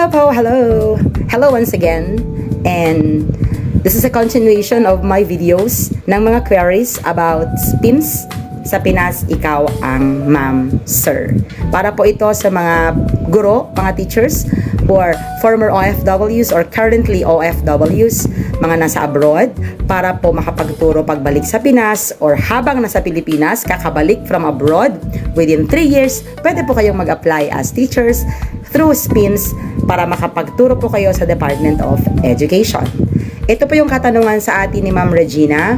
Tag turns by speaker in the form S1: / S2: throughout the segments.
S1: Hello po, hello! Hello once again, and this is a continuation of my videos ng mga queries about SPIMS. Sa Pinas, ikaw ang ma'am, sir. Para po ito sa mga guro, mga teachers, or former OFWs or currently OFWs, mga nasa abroad, para po makapagturo pagbalik sa Pinas or habang nasa Pilipinas, kakabalik from abroad within 3 years, pwede po kayong mag-apply as teachers through SPIMS para makapagturo po kayo sa Department of Education. Ito po yung katanungan sa atin ni Ma'am Regina.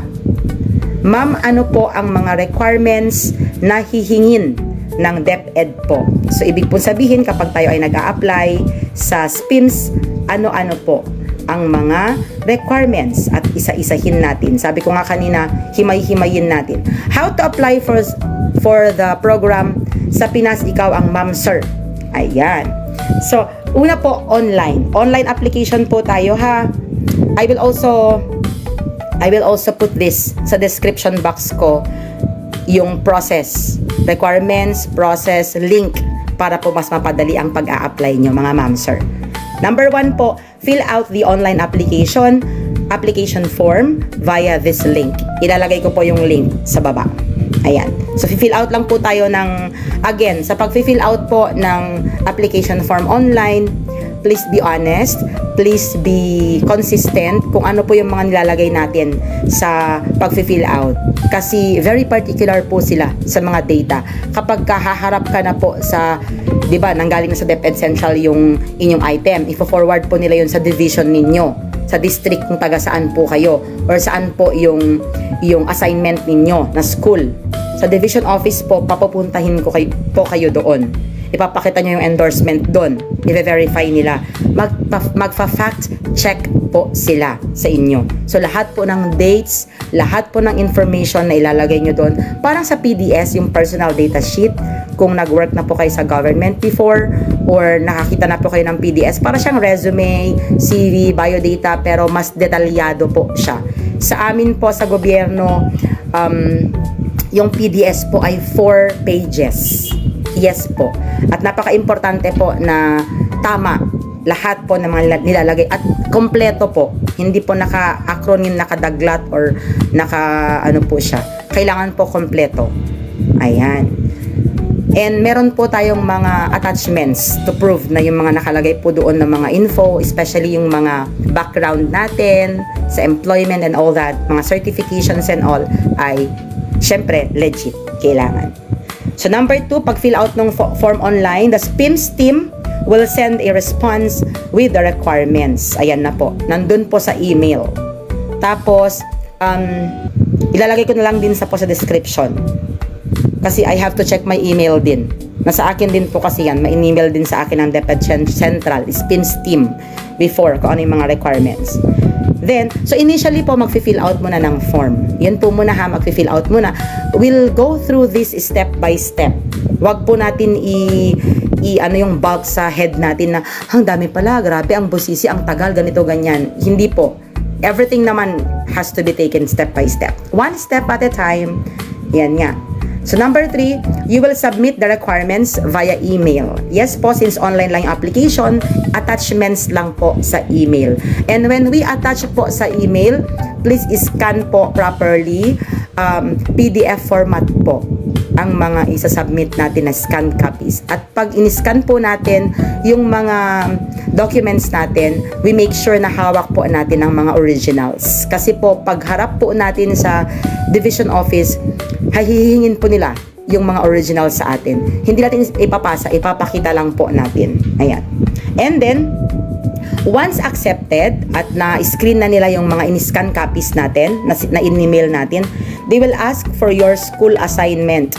S1: Ma'am, ano po ang mga requirements na hihingin ng DepEd po? So, ibig po sabihin, kapag tayo ay nag-a-apply sa SPIMS, ano-ano po ang mga requirements at isa-isahin natin. Sabi ko nga kanina, himay-himayin natin. How to apply for the program sa Pinas, ikaw ang ma'am, sir? Ayan. So, una po, online. Online application po tayo, ha? I will also put this sa description box ko, yung process, requirements, process, link, para po mas mapadali ang pag-a-apply nyo, mga ma'am, sir. Number 1 po, fill out the online application form via this link. Ilalagay ko po yung link sa baba. Ayan. So, fill out lang po tayo ng, again, sa pag-fill out po ng application form online, please be honest, please be consistent kung ano po yung mga nilalagay natin sa pag-fill out. Kasi very particular po sila sa mga data. Kapag kahaharap ka na po sa, di ba, nanggaling na sa DepEd Central yung inyong item, ifo-forward po nila yun sa division ninyo, sa district kung taga saan po kayo, or saan po yung assignment ninyo na school. Sa division office po, papupuntahin ko kayo doon. Ipapakita nyo yung endorsement doon. I-verify nila. Magfa-fact check po sila sa inyo. So, lahat po ng dates, lahat po ng information na ilalagay nyo doon. Parang sa PDS, yung personal data sheet, kung nag-work na po kayo sa government before, or nakakita na po kayo ng PDS, para siyang resume, CV, biodata, pero mas detalyado po siya. Sa amin po, sa gobyerno, yung PDS po ay 4 pages. Yes po. At napaka-importante po na tama lahat po ng mga nilalagay at kompleto po. Hindi po naka-acronym, nakadaglat or naka-ano po siya. Kailangan po kompleto. Ayan. And meron po tayong mga attachments to prove na yung mga nakalagay po doon ng mga info, especially yung mga background natin sa employment and all that, mga certifications and all, ay syempre legit. Kailangan. So, number 2, pag fill out ng form online, the SPIMS team will send a response with the requirements. Ayan na po. Nandun po sa email. Tapos, ilalagay ko na lang din sa description. Kasi I have to check my email din. Nasa akin din po kasi yan. May email din sa akin ng DepEd Central, SPIMS team, before kung ano yung mga requirements. Then, so initially po, mag-fill out muna ng form. Yan po muna ha, mag-fill out muna. We'll go through this step by step. Wag po natin ano yung bulk sa head natin na, ang dami pala, grabe, ang busisi, ang tagal, ganito, ganyan. Hindi po. Everything naman has to be taken step by step. One step at a time. Yan nga. So, number 3, you will submit the requirements via email. Yes po, since online lang application, attachments lang po sa email. And when we attach po sa email, please scan po properly, PDF format po ang mga isasubmit natin na scan copies. At pag in-scan po natin yung mga documents natin, we make sure na hawak po natin ang mga originals. Kasi po, pag harap po natin sa division office, hihingin po nila yung mga originals sa atin. Hindi natin ipapasa, ipapakita lang po natin. Ayan. And then, once accepted at na-screen na nila yung mga in-scan copies natin, na in-email natin, they will ask for your school assignment.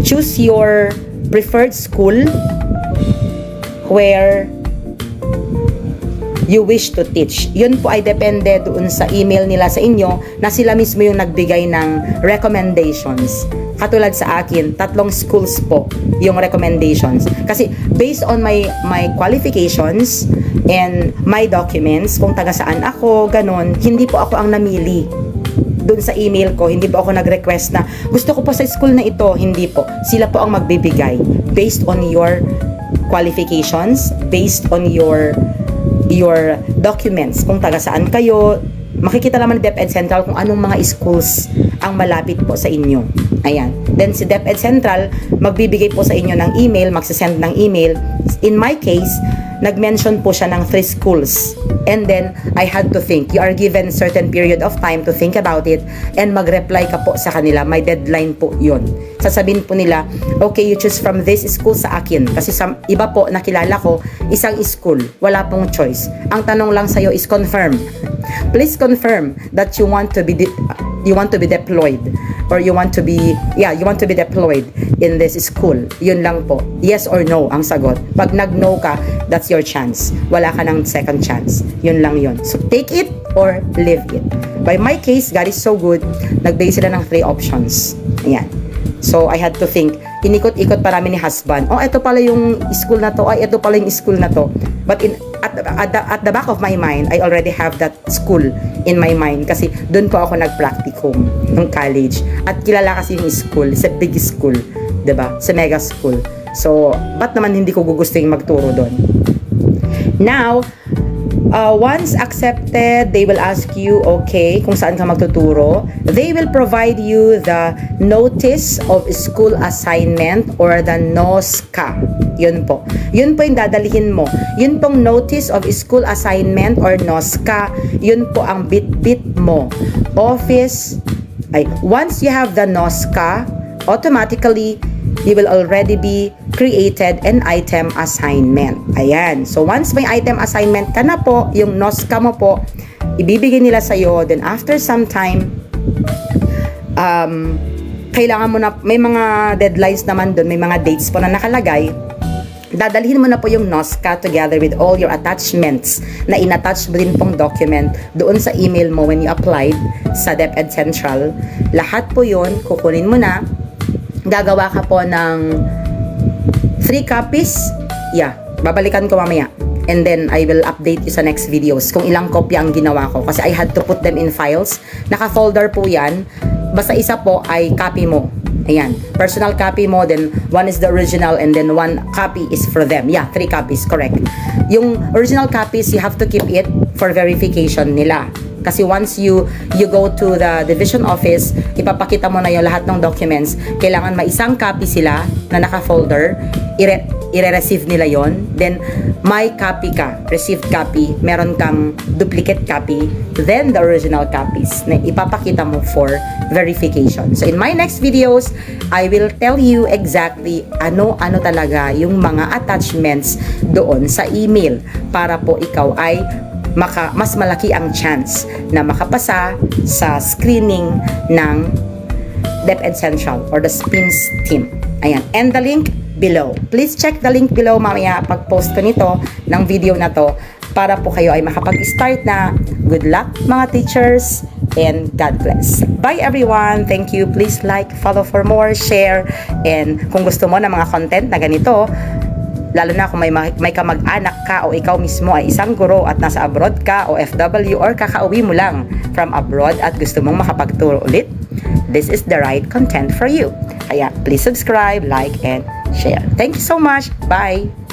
S1: Choose your preferred school where you wish to teach. Yun po ay depende doon sa email nila sa inyo na sila mismo yung nagbigay ng recommendations. Katulad sa akin, 3 schools po yung recommendations. Kasi based on my qualifications and my documents, kung taga saan ako, ganun, hindi po ako ang namili. Doon sa email ko, hindi po ako nag-request na gusto ko po sa school na ito. Hindi po. Sila po ang magbibigay based on your qualifications based on your documents. Kung taga saan kayo, makikita naman ni DepEd Central kung anong mga schools ang malapit po sa inyo. Ayan. Then si DepEd Central, magbibigay po sa inyo ng email, magsasend ng email. In my case, nag-mention po siya ng 3 schools. And then, I had to think. You are given certain period of time to think about it and mag-reply ka po sa kanila. May deadline po yun. Sasabihin po nila, okay, you choose from this school sa akin. Kasi sa iba po nakilala ko, isang school. Wala pong choice. Ang tanong lang sa'yo is confirm. Please confirm that you want to be deployed or you want to be deployed in this school. Yun lang po. Yes or no ang sagot. Pag nag-no ka, that's your chance. Wala ka ng second chance. Yun lang yun. So take it or leave it. By my case, God is so good. Nagbigay sila ng 3 options. Ayan. So I had to think. Inikot-ikot pa namin ni husband. Oh, ito pala yung school na to. Ay, ito pala yung school na to. But at the back of my mind, I already have that school in my mind kasi doon po ako nag-practicum ng college. At kilala kasi yung school, it's a big school, 'di ba? Sa mega school. So, ba't naman hindi ko gugustuhin magturo doon? Now, once accepted, they will ask you, okay, kung saan ka magtuturo. They will provide you the notice of school assignment or the NOSCA. Yun po. Yun po yung dadalhin mo. Yun pong notice of school assignment or NOSCA, yun po ang bit-bit mo. Once you have the NOSCA, automatically, you will already be created an item assignment. Ayan. So, once may item assignment ka na po, yung NOSCA mo po, ibibigay nila sa'yo. Then, after some time, kailangan mo na, may mga deadlines naman doon, may mga dates po na nakalagay. Dadalhin mo na po yung NOSCA together with all your attachments na in-attach mo din pong document doon sa email mo when you applied sa DepEd Central. Lahat po yun, kukunin mo na. Gagawa ka po ng 3 copies. Yeah, babalikan ko mamaya. And then, I will update you sa next videos kung ilang kopya ang ginawa ko. Kasi I had to put them in files. Naka-folder po yan. Basta isa po ay copy mo. Ayan. Personal copy mo, then 1 is the original, and then 1 copy is for them. Yeah, 3 copies, correct. Yung original copies, you have to keep it for verification nila. Kasi once you go to the division office, ipapakita mo na yung lahat ng documents. Kailangan may isang copy sila na naka-folder. I-receive nila yon. Then, may copy ka, received copy. Meron kang duplicate copy. Then, the original copies na ipapakita mo for verification. So, in my next videos, I will tell you exactly ano talaga yung mga attachments doon sa email para po ikaw ay mas malaki ang chance na makapasa sa screening ng DepEd Central or the SPINS team. Ayan. And the link below. Please check the link below mamaya pag-post ko nito ng video na to para po kayo ay makapag-start na. Good luck mga teachers and God bless. Bye everyone. Thank you. Please like, follow for more, share, and kung gusto mo ng mga content na ganito, lalo na kung may kamag-anak ka o ikaw mismo ay isang guro at nasa abroad ka o FW or kakauwi mo lang from abroad at gusto mong makapagturo ulit, this is the right content for you. Kaya please subscribe, like, and share. Thank you so much. Bye!